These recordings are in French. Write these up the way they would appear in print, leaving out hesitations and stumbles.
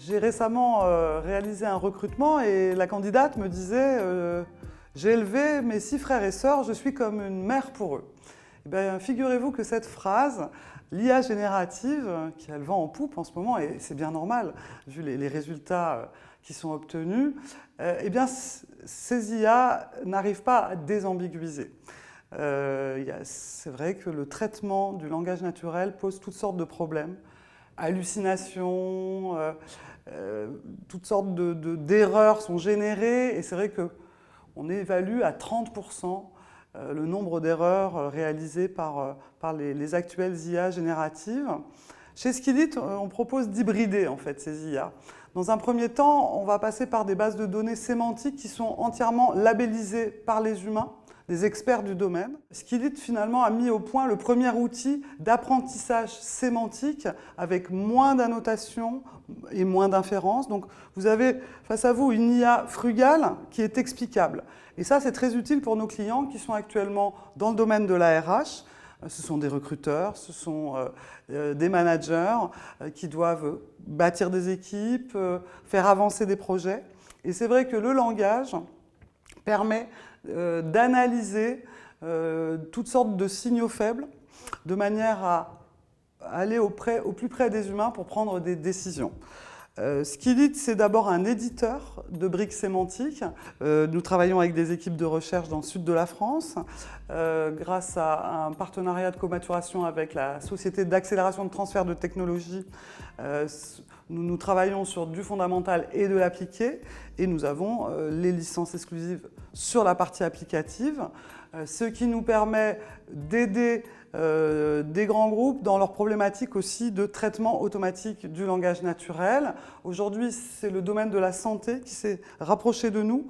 J'ai récemment réalisé un recrutement et la candidate me disait j'ai élevé mes 6 frères et sœurs, je suis comme une mère pour eux. Eh bien, figurez-vous que cette phrase, l'IA générative, qui a le vent en poupe en ce moment, et c'est bien normal, vu les résultats qui sont obtenus, eh bien, ces IA n'arrivent pas à désambiguiser. C'est vrai que le traitement du langage naturel pose toutes sortes de problèmes, hallucinations, toutes sortes d'erreurs sont générées, et c'est vrai qu'on évalue à 30% le nombre d'erreurs réalisées par les actuelles IA génératives. Chez Skillit, on propose d'hybrider en fait ces IA. Dans un premier temps, on va passer par des bases de données sémantiques qui sont entièrement labellisées par les humains, des experts du domaine. Skillit finalement a mis au point le premier outil d'apprentissage sémantique avec moins d'annotations et moins d'inférences. Donc vous avez face à vous une IA frugale qui est explicable. Et ça, c'est très utile pour nos clients qui sont actuellement dans le domaine de la RH. Ce sont des recruteurs, ce sont des managers qui doivent bâtir des équipes, faire avancer des projets. Et c'est vrai que le langage permet d'analyser toutes sortes de signaux faibles de manière à aller au plus près des humains pour prendre des décisions. Skillit, c'est d'abord un éditeur de briques sémantiques. Nous travaillons avec des équipes de recherche dans le sud de la France. Grâce à un partenariat de comaturation avec la Société d'accélération de transfert de technologie, nous travaillons sur du fondamental et de l'appliqué. Et nous avons les licences exclusives sur la partie applicative, ce qui nous permet d'aider des grands groupes dans leurs problématiques aussi de traitement automatique du langage naturel. Aujourd'hui, c'est le domaine de la santé qui s'est rapproché de nous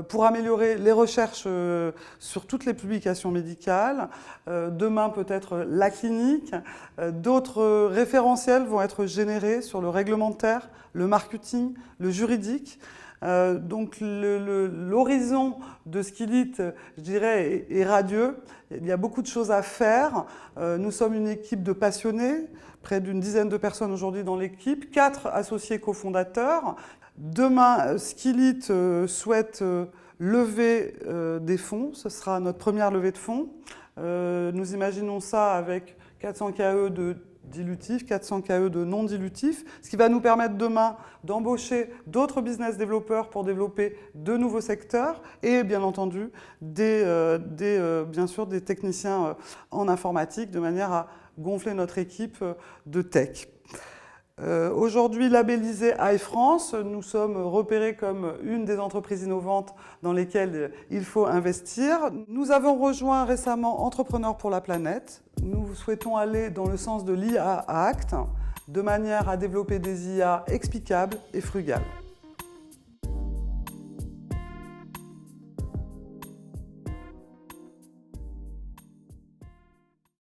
pour améliorer les recherches sur toutes les publications médicales. Demain, peut-être la clinique. D'autres référentiels vont être générés sur le réglementaire, le marketing, le juridique. Donc l'horizon de Skillit, je dirais, est radieux. Il y a beaucoup de choses à faire. Nous sommes une équipe de passionnés, près d'une dizaine de personnes aujourd'hui dans l'équipe, 4 associés cofondateurs. Demain, Skillit souhaite lever des fonds. Ce sera notre première levée de fonds. Nous imaginons ça avec 400 KE de dilutif, 400 KE de non dilutif, ce qui va nous permettre demain d'embaucher d'autres business développeurs pour développer de nouveaux secteurs et bien entendu bien sûr des techniciens en informatique de manière à gonfler notre équipe de tech. Aujourd'hui labellisé iFrance, nous sommes repérés comme une des entreprises innovantes dans lesquelles il faut investir. Nous avons rejoint récemment Entrepreneurs pour la planète. Nous souhaitons aller dans le sens de l'IA Act, de manière à développer des IA explicables et frugales.